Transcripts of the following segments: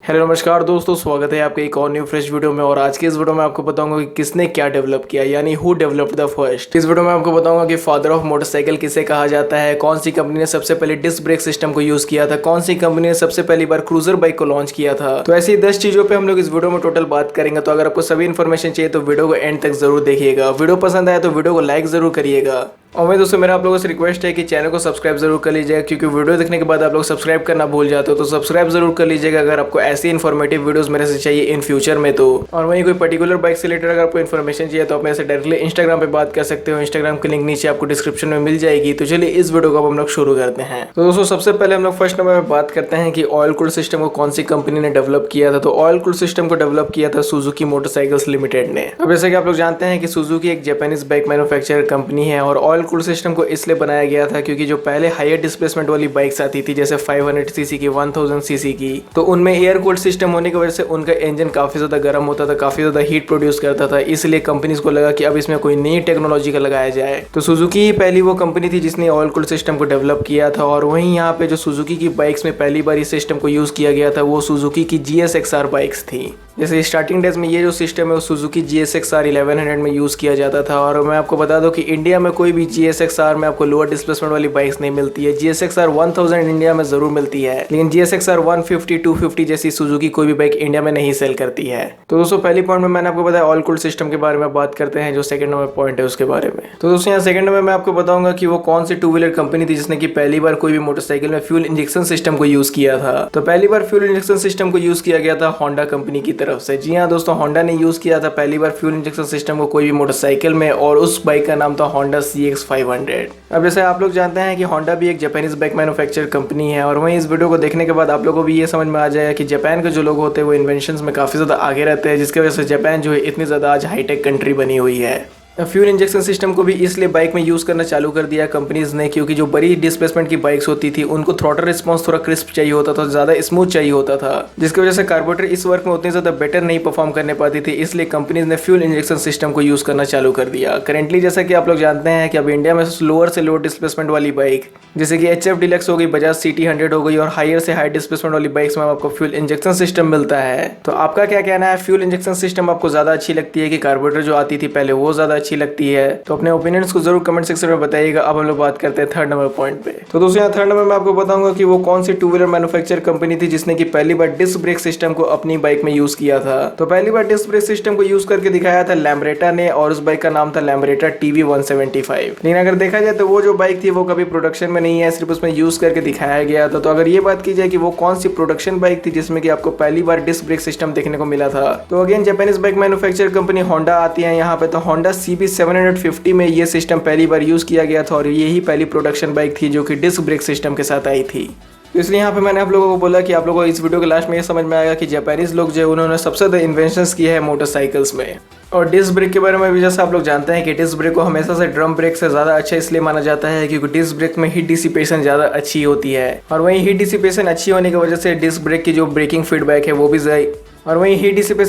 Hello नमस्कार दोस्तों, स्वागत है आपके एक और न्यू फ्रेश वीडियो में। और आज के इस वीडियो में आपको बताऊंगा कि किसने क्या डेवलप किया, यानी हु डेवलप्ड द फर्स्ट। इस वीडियो में आपको बताऊंगा कि फादर ऑफ मोटरसाइकिल किसे कहा जाता है, कौन सी कंपनी ने सबसे पहले डिस्क ब्रेक सिस्टम को यूज किया था, कौन सी कंपनी ने सबसे पहली बार क्रूजर बाइक को लॉन्च किया था। तो ऐसी 10 चीजों पर हम लोग इस वीडियो में टोटल बात करेंगे। तो अगर आपको सभी इन्फॉर्मेशन चाहिए तो वीडियो को एंड तक जरूर देखिएगा। वीडियो पसंद आया तो वीडियो को लाइक जरूर करिएगा। और मैं दोस्तों मेरा आप लोगों से रिक्वेस्ट है कि चैनल को सब्सक्राइब जरूर कर लीजिएगा, क्योंकि वीडियो देखने के बाद आप लोग सब्सक्राइब करना भूल जाते हो। तो सब्सक्राइब जरूर कर लीजिएगा अगर आपको ऐसी इन्फॉर्मेटिव वीडियोस मेरे से चाहिए इन फ्यूचर में तो। और वहीं कोई पर्टिकुलर बाइक से रिलेटेड अगर आपको इन्फॉर्मेशन चाहिए तो आप मेरे से डायरेक्टली इंस्टाग्राम पे बात कर सकते हो। इंस्टाग्राम की लिंक नीचे आपको डिस्क्रिप्शन में मिल जाएगी। तो चलिए इस वीडियो को हम लोग शुरू करते हैं। तो दोस्तों सबसे पहले हम लोग फर्स्ट नंबर में बात करते हैं कि ऑयल कूल्ड सिस्टम को कौन सी कंपनी ने डेवलप किया था। तो ऑयल कूल्ड सिस्टम को डेवलप किया था सुजुकी मोटरसाइकिल्स लिमिटेड ने। अब जैसे कि आप लोग जानते हैं कि सुजुकी एक जापानीज बाइक मैन्युफैक्चरर कंपनी है। और ऑयल कूल्ड सिस्टम को इसलिए बनाया गया था क्योंकि जो पहले हायर डिस्प्लेसमेंट वाली बाइक्स आती थी, जैसे 500 सीसी की, 1000 सीसी की, तो उनमें एयर कूल्ड सिस्टम होने की वजह से उनका इंजन काफी ज्यादा गर्म होता था, काफी ज्यादा हीट प्रोड्यूस करता था। इसलिए कंपनीज को लगा कि अब इसमें कोई नई टेक्नोलॉजी का लगाया जाए। तो सुजुकी ही पहली वो कंपनी थी जिसने ऑयल कूल्ड सिस्टम को डेवलप किया था। और वहीं यहाँ पे जो सुजुकी की बाइक्स में पहली बार इस सिस्टम को यूज किया गया था वो सुजुकी की GSXR बाइक्स थी। जैसे स्टार्टिंग डेज में ये जो सिस्टम है वो सुजुकी GSXR 1100 में यूज किया जाता था। और मैं आपको बता दूं कि इंडिया में कोई भी GSXR में आपको लोअर डिस्प्लेसमेंट वाली बाइक्स नहीं मिलती है। GSXR 1000 इंडिया में जरूर मिलती है, लेकिन GSXR 150, 250 जैसी सुजुकी कोई भी बाइक इंडिया में नहीं सेल करती है। तो दोस्तों पहली पॉइंट में मैंने आपको बताया ऑयल कूल्ड सिस्टम के बारे में बात करते हैं, जो सेकंड नंबर पॉइंट है उसके बारे में। तो दोस्तों यहाँ सेकंड नंबर मैं आपको बताऊंगा कि वो कौन सी टू व्हीलर कंपनी थी जिसने की पहली बार कोई भी मोटरसाइकिल में फ्यूल इंजेक्शन सिस्टम को यूज किया था। तो पहली बार फ्यूल इंजेक्शन सिस्टम को यूज किया गया था होंडा कंपनी की तरफ से। जी हाँ दोस्तों, होंडा ने यूज किया था पहली बार फ्यूल इंजेक्शन सिस्टम को कोई भी मोटरसाइकिल में, और उस बाइक का नाम था होंडा CX500। अब जैसे आप लोग जानते हैं कि होंडा भी एक जापानीज बाइक मैन्युफैक्चर कंपनी है। और वहीं इस वीडियो को देखने के बाद आप लोगों को भी ये समझ में आ जाएगा कि जापान के जो लोग होते हैं वो इन्वेंशंस में काफी ज्यादा आगे रहते हैं, जिसकी वजह से जापान जो है इतनी ज्यादा आज हाईटेक कंट्री बनी हुई है। फ्यूल इंजेक्शन सिस्टम को भी इसलिए बाइक में यूज करना चालू कर दिया कंपनीज ने, क्योंकि जो बड़ी डिस्प्लेसमेंट की बाइक्स होती थी उनको थ्रॉटल रिस्पांस थोड़ा क्रिस्प चाहिए होता था, ज्यादा स्मूथ चाहिए होता था, जिसकी वजह से कार्बोरेटर इस वर्क में उतनी ज्यादा बेटर नहीं परफॉर्म करने पाती थी। इसलिए कंपनीज ने फ्यूल इंजेक्शन सिस्टम को यूज करना चालू कर दिया। करेंटली जैसा कि आप लोग जानते हैं कि अब इंडिया में लोअर से लोअर डिस्प्लेसमेंट वाली बाइक जैसे कि HF डीलक्स हो गई, बजाज CT 100 हो गई, और हायर से हाई डिस्प्लेसमेंट वाली बाइक्स में आपको फ्यूल इंजेक्शन सिस्टम मिलता है। तो आपका क्या कहना है, फ्यूल इंजेक्शन सिस्टम आपको ज्यादा अच्छी लगती है कि कार्बोरेटर जो आती थी पहले वो ज्यादा अच्छी लगती है? तो अपने ओपिनियंस को जरूर कमेंट सेक्शन में बताइएगा। अब हम लोग बात करते हैं थर्ड नंबर पॉइंट पे। तो दोस्तों यहाँ थर्ड नंबर में आपको बताऊंगा कि वो कौन सी टू व्हीलर मैन्युफैक्चर कंपनी थी जिसने की पहली बार डिस्क ब्रेक सिस्टम को अपनी बाइक में यूज किया था। तो पहली बार डिस्क ब्रेक सिस्टम को यूज करके दिखाया था लैम्ब्रेटा ने, और उस बाइक का नाम था लैम्ब्रेटा TB175। लेकिन अगर देखा जाए तो वो जो बाइक थी वो कभी प्रोडक्शन में नहीं है, सिर्फ उसमें यूज करके दिखाया गया था। तो अगर ये बात की जाए कि वो कौन सी प्रोडक्शन बाइक थी जिसमें कि आपको पहली बार डिस्क ब्रेक सिस्टम देखने को मिला था, तो again Japanese bike manufacture company Honda आती है यहाँ पे। तो होंडा CB750 में ये सिस्टम पहली बार यूज किया गया था, और यही पहली प्रोडक्शन बाइक थी जो कि डिस्क ब्रेक सिस्टम के साथ आई थी। तो इसलिए यहाँ पे मैंने आप लोगों को बोला कि आप लोगों को इस वीडियो के लास्ट में ये समझ में आएगा कि जापानीज लोग जो उन्होंने सबसे ज़्यादा इन्वेंशंस किए हैं मोटरसाइकिल्स में। और डिस्क ब्रेक के बारे में भी जैसा आप लोग जानते हैं कि डिस्क ब्रेक को हमेशा से ड्रम ब्रेक से ज़्यादा अच्छा इसलिए माना जाता है क्योंकि डिस्क ब्रेक में हीट डिसिपेशन ज़्यादा अच्छी होती है। और वहीं हीट डिसिपेशन अच्छी होने की वजह से डिस्क ब्रेक की जो ब्रेकिंग फीडबैक है वो भी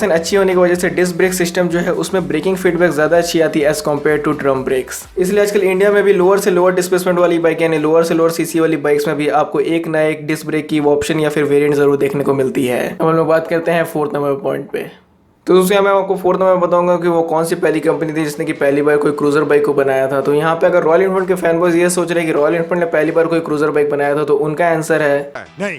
अच्छी होने की वजह से डिस्क ब्रेक सिस्टम जो है उसमें ब्रेकिंग फीडबैक ज्यादा अच्छी आती है as compare to drum brakes. इसलिए आजकल इंडिया में भी लोअर से लोअर डिस्प्लेसमेंट वाली बाइक यानी लोअर से लोअर सीसी वाली बाइक्स में भी आपको एक ना एक डिस्क ब्रेक की ऑप्शन या फिर वेरिएंट जरूर देखने को मिलती है। अब हम लोग बात करते हैं फोर्थ नंबर पॉइंट पे। तो दोस्तों मैं आपको फोर्थ नंबर बताऊंगा कि वो कौन सी पहली कंपनी थी जिसने की पहली बार कोई क्रूजर बाइक को बनाया था। तो यहाँ पे अगर रॉयल एनफील्ड के फैन बॉयज ये सोच रहे हैं कि रॉयल एनफील्ड ने पहली बार कोई क्रूजर बाइक बनाया था, तो उनका आंसर है नहीं।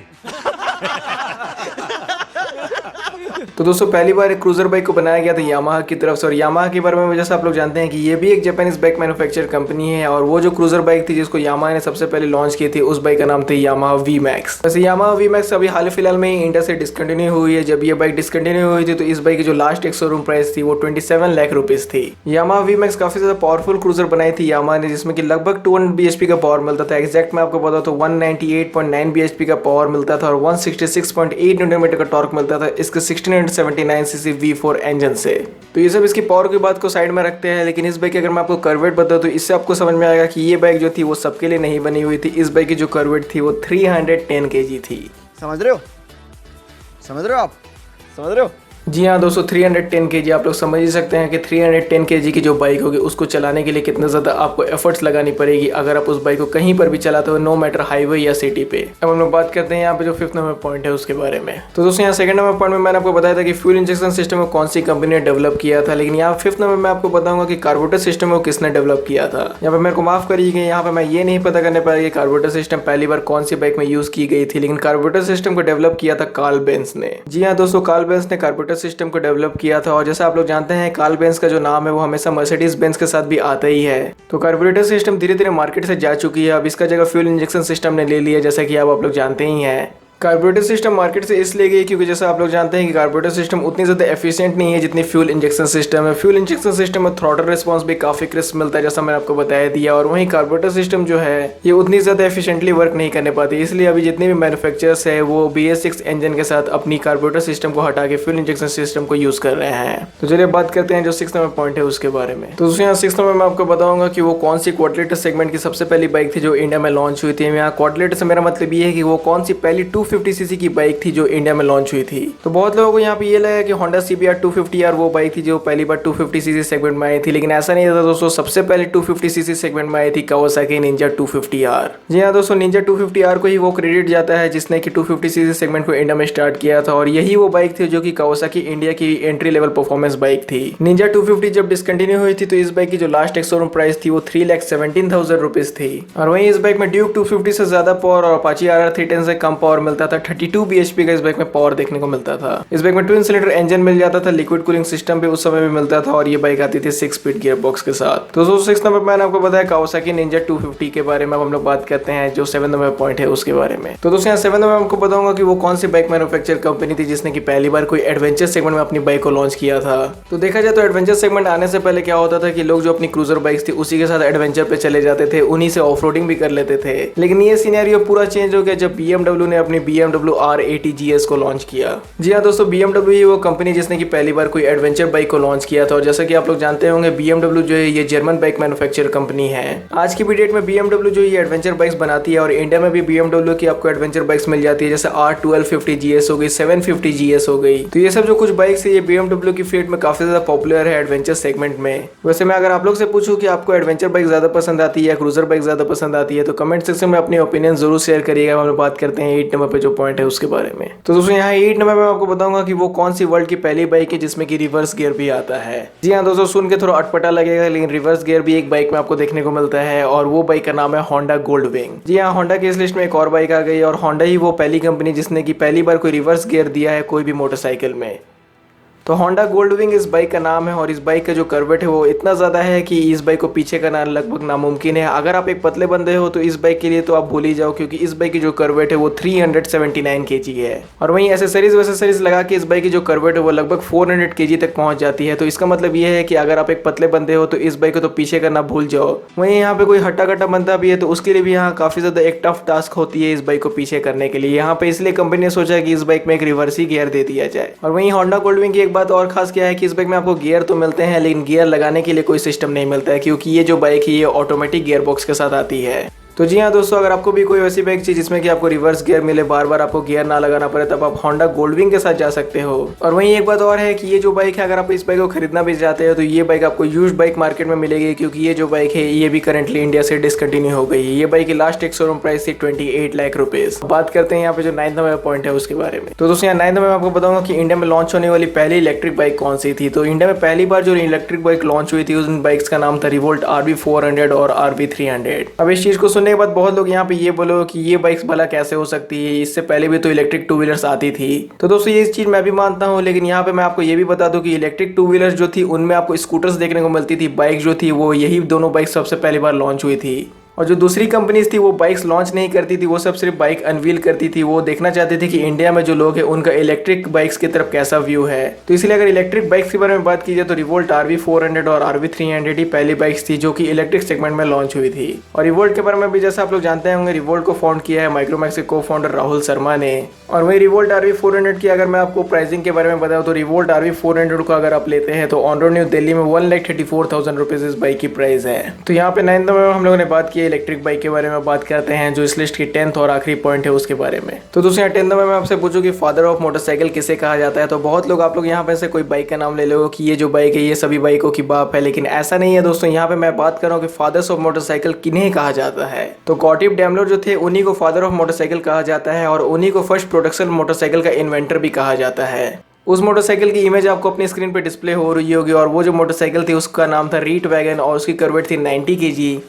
तो दोस्तों पहली बार एक क्रूजर बाइक को बनाया गया था यामाहा की तरफ से। और यामाहा के बारे में जैसा आप लोग जानते हैं कि ये भी एक जापानीज बाइक मैन्युफैक्चर कंपनी है। और वो जो क्रूजर बाइक थी जिसको यामाहा ने सबसे पहले लॉन्च की थी उस बाइक का नाम था यामाहा VMAX। वैसे यामाहा VMAX अभी हाल फिलहाल में ही इंडिया से डिस्कंटिन्यू हुई है। जब ये बाइक डिस्कंटिन्यू हुई थी तो इस बाइक की जो लास्ट एक शोरूम प्राइस थी वो 27 लाख रुपीज थी। यामाहा VMAX काफी ज्यादा पावरफुल क्रूजर बनाई थी यामाहा ने, जिसमें की लगभग 200 bhp का पावर मिलता था। एक्जैक्ट मैं आपको बता तो 198.9 bhp का पावर मिलता था और 166.8 Nm का टॉर्क मिलता था इसके 1679cc V4 इंजन से। तो ये सब इसकी पावर की बात को साइड में रखते हैं, लेकिन इस बाइक की अगर मैं आपको कर्वेट बताऊं तो इससे आपको समझ में आएगा कि ये बाइक जो थी वो सबके लिए नहीं बनी हुई थी। इस बाइक की जो कर्वेट थी वो 310 kg थी। समझ रहे हो आप? समझ रहे हो? जी हाँ दोस्तों, 310 kg आप लोग समझ ही सकते हैं कि 310 kg की जो बाइक होगी उसको चलाने के लिए कितना ज़्यादा आपको एफर्ट्स लगानी पड़ेगी अगर आप उस बाइक को कहीं पर भी चलाते हो, नो मैटर हाईवे या सिटी पे। अब हम लोग बात करते हैं यहाँ पे जो 5th नंबर पॉइंट है उसके बारे में। तो दोस्तों यहाँ 2nd नंबर पॉइंट में मैंने आपको बताया था कि फ्यूल इंजेक्शन सिस्टम को कौन सी कंपनी ने डेवलप किया था, लेकिन यहाँ 5th नंबर में आपको बताऊंगा कि कार्बोरेटर सिस्टम को किसने डेवलप किया था। यहाँ पे मेरे को माफ करिएगा, यहाँ पे मैं ये नहीं पता करने पाया कि कार्बोरेटर सिस्टम पहली बार कौन सी बाइक में यूज की गई थी, लेकिन कार्बोरेटर सिस्टम को डेवलप किया था कार्ल बेंज ने। जी हाँ दोस्तों, कार्ल बेंज ने कार्बोरेटर सिस्टम को डेवलप किया था और जैसा आप लोग जानते हैं कार्ल बेंज का जो नाम है वो हमेशा मर्सिडीज बेंज के साथ भी आता ही है। तो कार्बोरेटर सिस्टम धीरे धीरे मार्केट से जा चुकी है, अब इसका जगह फ्यूल इंजेक्शन सिस्टम ने ले लिया, जैसा कि आप लोग जानते ही हैं। कार्बोरेटर सिस्टम मार्केट से इसलिए गई क्योंकि जैसा आप लोग जानते हैं कि कार्बोरेटर सिस्टम उतनी ज़्यादा एफिशिएंट नहीं है जितनी फ्यूल इंजेक्शन सिस्टम है। फ्यूल इंजेक्शन सिस्टम में थ्रॉटल रिस्पांस भी काफ़ी क्रिस्प मिलता है, जैसा मैंने आपको बताया दिया, और वहीं कार्बोरेटर सिस्टम जो है ये उतनी ज़्यादा एफिशिएंटली वर्क नहीं करने पाती। इसलिए अभी जितने भी मैन्युफैक्चरर्स है वो BS6 इंजन के साथ अपनी कार्बोरेटर सिस्टम को हटा के फ्यूल इंजेक्शन सिस्टम को यूज़ कर रहे हैं। तो चलिए बात करते हैं जो 6th नंबर पॉइंट है उसके बारे में। तो यहाँ 6th नंबर में आपको बताऊंगा कि वो कौन सी क्वाड्रिलेटर सेगमेंट की सबसे पहली बाइक थी जो इंडिया में लॉन्च हुई थी। यहाँ क्वाड्रिलेटर से मेरा मतलब ये है कि वो कौन सी पहली 250cc की बाइक थी जो इंडिया में लॉन्च हुई थी। तो बहुत लोगों को यहाँ पे ये लगा कि Honda CBR 250R वो बाइक थी जो पहली बार 250cc सेगमेंट में आई थी, लेकिन ऐसा नहीं था दोस्तों। सबसे पहले 250cc सेगमेंट में आई थी Kawasaki Ninja 250R। जी हाँ दोस्तों, Ninja 250R को ही वो क्रेडिट जाता है जिसने कि 250cc सेगमेंट को इंडिया में स्टार्ट किया था, और यही वो बाइक थी जो कि Kawasaki इंडिया की एंट्री लेवल परफॉर्मेंस बाइक थी। Ninja 250 जब डिसकंटिन्यू हुई थी तो इस बाइक की जो लास्ट एक्स-शोरूम प्राइस थी वो 3,17,000 रुपीज थी, और वहीं इस बाइक में ड्यूक 250 से ज्यादा पावर और Apache RR 310 से कम पावर मिलता था। 32 bhp का इस बाइक में पावर देखने को मिलता था। इस बाइक में ट्विन सिलेंडर इंजन मिल जाता था, लिक्विड कूलिंग सिस्टम भी उस समय भी मिलता था, और ये बाइक आती थी 6 स्पीड गियर बॉक्स के साथ। तो 6th नंबर मैंने आपको बताया Kawasaki Ninja 250 के बारे में। अब हम लोग बात करते हैं जो 7th नंबर पॉइंट है उसके बारे में। तो दोस्तों यहाँ 7th नंबर आपको बताऊंगा कि वो कौन सी बाइक मैन्युफैक्चर कंपनी थी जिसने की पहली बार कोई एडवेंचर सेगमेंट में अपनी बाइक को लॉन्च किया था। तो देखा जाए तो एडवेंचर सेगमेंट आने से पहले क्या होता था कि लोग जो अपनी क्रूजर बाइक्स थी उसी के साथ एडवेंचर पे चले जाते थे, उन्हीं से ऑफ रोडिंग भी कर लेते थे। लेकिन ये सिनेरियो पूरा चेंज हो गया जब BMW ने अपनी BMW R80 GS को लॉन्च किया। जी हाँ दोस्तों, BMW ही वो कंपनी जिसने की पहली बार कोई एडवेंचर बाइक को लॉन्च किया था, और जैसा कि आप लोग जानते होंगे BMW जो है ये जर्मन बाइक मैन्युफैक्चर कंपनी है। आज की भी डेट में BMW जो ये एडवेंचर बाइक्स बनाती है, और इंडिया में भी BMW की आपको एडवेंचर बाइक्स मिल जाती है, जैसे R1250 GS हो गई, 750 GS हो गई। तो ये सब जो कुछ बाइक्स है ये BMW की फील्ड में काफी ज्यादा पॉपुलर है एडवेंचर सेगमेंट में। वैसे मैं अगर आप लोग से पूछूं कि आपको एडवेंचर बाइक ज्यादा पसंद आती है या क्रूजर बाइक ज्यादा पसंद आती है, तो कमेंट सेक्शन में अपनी ओपिनियन जरूर शेयर करिएगा। हम लोग बात करते हैं 8 नंबर पे जो पॉइंट है उसके बारे में। तो दोस्तों यहाँ 8 नंबर में आपको बताऊंगा कि वो कौन सी वर्ल्ड की पहली बाइक है जिसमें कि रिवर्स गियर भी आता है। जी हाँ दोस्तों, सुन के थोड़ा अटपटा लगेगा, लेकिन रिवर्स गियर भी एक बाइक में आपको देखने को मिलता है, और वो बाइक का नाम है Honda Goldwing। जी हाँ, Honda की इस लिस्ट में एक और बाइक आ गई, और Honda ही वो पहली कंपनी जिसने की पहली बार कोई रिवर्स गियर दिया है कोई भी मोटरसाइकिल में। तो Honda Goldwing इस बाइक का नाम है, और इस बाइक का जो कर्वेट है वो इतना ज़्यादा है कि इस बाइक को पीछे करना लगभग नामुमकिन है। अगर आप एक पतले बंदे हो तो इस बाइक के लिए तो आप भूल ही जाओ, क्योंकि इस बाइक की जो कर्वेट है वो 379 kg है, और वहीं एसेसरीज लगा के इस बाइक की जो कर्वेट है वो लगभग 400 kg तक पहुंच जाती है। तो इसका मतलब ये है कि अगर आप एक पतले बंदे हो तो इस बाइक को तो पीछे करना भूल जाओ। वहीं यहाँ पे कोई हट्टा कट्टा बंदा भी है तो उसके लिए भी यहाँ काफ़ी ज़्यादा एक टफ टास्क होती है इस बाइक को पीछे करने के लिए। यहाँ पे इसलिए कंपनी ने सोचा कि इस बाइक में एक रिवर्सी गियर दे दिया जाए। और वहीं Honda Goldwing की एक बात और खास क्या है कि इस बाइक में आपको गियर तो मिलते हैं, लेकिन गियर लगाने के लिए कोई सिस्टम नहीं मिलता है, क्योंकि ये जो बाइक है ये ऑटोमेटिक गियर बॉक्स के साथ आती है। तो जी हाँ दोस्तों, अगर आपको भी कोई वैसी बाइक चाहिए जिसमें कि आपको रिवर्स गियर मिले, बार बार आपको गियर ना लगाना पड़े, तब आप Honda Goldwing के साथ जा सकते हो। और वहीं एक बात और है कि ये जो बाइक है, अगर आप इस बाइक को खरीदना भी चाहते हो तो ये बाइक आपको यूज्ड बाइक मार्केट में मिलेगी, क्योंकि ये जो बाइक है ये भी करंटली इंडिया से डिसकंटिन्यू हो गई है। ये बाइक की लास्ट एक शोरूम प्राइस थी 28 लाख रुपीज। बात करते हैं यहाँ पे जो 9th नंबर पॉइंट है उसके बारे में। तो दोस्तों यहाँ 9th नंबर में आपको बताऊंगा कि इंडिया में लॉन्च होने वाली पहली इलेक्ट्रिक बाइक कौन सी थी। तो इंडिया में पहली बार जो इलेक्ट्रिक बाइक लॉन्च हुई थी उन बाइक्स का नाम था रिवोल्ट RB400 और RB300। अब इस चीज को सुनने के बाद बहुत लोग यहाँ पे ये बोलो कि ये बाइक्स भला कैसे हो सकती है, इससे पहले भी तो इलेक्ट्रिक टू व्हीलर्स आती थी। तो दोस्तों ये चीज मैं भी मानता हूँ, लेकिन यहाँ पे मैं आपको ये भी बता दूं कि इलेक्ट्रिक टू व्हीलर्स जो थी उनमें आपको स्कूटर्स देखने को मिलती थी, बाइक जो थी वो यही दोनों बाइक सबसे पहली बार लॉन्च हुई थी। और जो दूसरी कंपनीज थी वो बाइक्स लॉन्च नहीं करती थी, वो सब सिर्फ बाइक अनवील करती थी। वो देखना चाहती थी कि इंडिया में जो लोग हैं उनका इलेक्ट्रिक बाइक्स की तरफ कैसा व्यू है। तो इसलिए अगर इलेक्ट्रिक बाइक्स के बारे में बात की जाए तो रिवोल्ट RB400 और RB300 ही पहली बाइक्स थी जो कि इलेक्ट्रिक सेगमेंट में लॉन्च हुई थी। और रिवोल्ट के बारे में भी जैसा आप लोग जानते होंगे, रिवोल्ट को फाउंड किया है माइक्रोमैक्स के को फाउंडर राहुल शर्मा ने। और वही रिवोल्ट RV 400 की अगर मैं आपको प्राइसिंग के बारे में बताऊँ तो रिवोल्ट RV 400 को अगर आप लेते हैं तो ऑन रोड न्यू दिल्ली में 1,34,000 रुपीज़ इस बाइक की प्राइस है। तो यहाँ पे 9th में हम लोगों ने बात की इलेक्ट्रिक बाइक के बारे में बात करते हैं जो इस लिस्ट की 10th और आखिरी पॉइंट है उसके बारे में। तो दोस्तों यहाँ 10th में मैं आपसे पूछूं कि फादर ऑफ मोटरसाइकिल किसे कहा जाता है, तो बहुत लोग आप लोग यहाँ पे से कोई बाइक का नाम ले लो कि ये जो बाइक है ये सभी बाइकों की बाप है, लेकिन ऐसा नहीं है दोस्तों। यहाँ पे मैं बात कर रहा हूँ कि फादर्स ऑफ मोटरसाइकिल किन्हें कहा जाता है। तो गॉटिब डैमलर जो थे उन्हीं को फादर ऑफ मोटरसाइकिल कहा जाता है और उन्हीं को फर्स्ट प्रोडक्शन मोटरसाइकिल का इन्वेंटर भी कहा जाता है। उस मोटरसाइकिल की इमेज आपको अपनी स्क्रीन पे डिस्प्ले हो रही होगी और वो जो मोटरसाइकिल थी उसका नाम था रीट वैगन और उसकी करवेट थी 90 kg।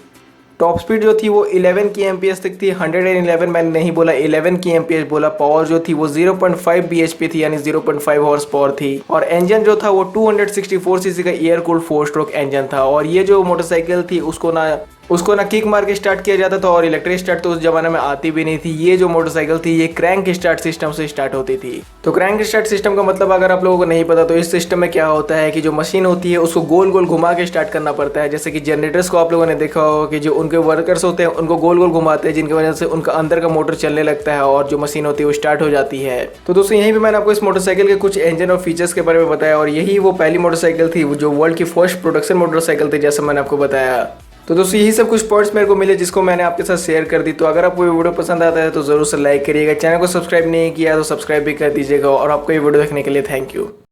टॉप स्पीड जो थी वो 11 kmph तक थी। 111 मैंने नहीं बोला, 11 kmph बोला। पावर जो थी वो 0.5 bhp थी यानी 0.5 हॉर्स पावर थी। और इंजन जो था वो 264 सीसी का एयर कूल्ड 4 स्ट्रोक इंजन था। और ये जो मोटरसाइकिल थी उसको ना किक मार के स्टार्ट किया जाता था और इलेक्ट्रिक स्टार्ट तो उस जमाने में आती भी नहीं थी। ये जो मोटरसाइकिल थी ये क्रैंक स्टार्ट सिस्टम से स्टार्ट होती थी। तो क्रैंक स्टार्ट सिस्टम का मतलब अगर आप लोगों को नहीं पता तो इस सिस्टम में क्या होता है कि जो मशीन होती है उसको गोल गोल घुमा के स्टार्ट करना पड़ता है। जैसे कि जनरेटर्स को आप लोगों ने देखा होगा कि जो उनके वर्कर्स होते हैं उनको गोल गोल घुमाते हैं जिनकी वजह से उनका अंदर का मोटर चलने लगता है और जो मशीन होती है वो स्टार्ट हो जाती है। तो दोस्तों यहीं पे मैंने आपको इस मोटरसाइकिल के कुछ इंजन और फीचर्स के बारे में बताया और यही वो पहली मोटरसाइकिल थी जो वर्ल्ड की फर्स्ट प्रोडक्शन मोटरसाइकिल थी जैसा मैंने आपको बताया। तो दोस्तों यही सब कुछ पॉइंट्स मेरे को मिले जिसको मैंने आपके साथ शेयर कर दी। तो अगर आपको ये वीडियो पसंद आता है तो जरूर से लाइक करिएगा। चैनल को सब्सक्राइब नहीं किया तो सब्सक्राइब भी कर दीजिएगा और आपको ये वीडियो देखने के लिए थैंक यू।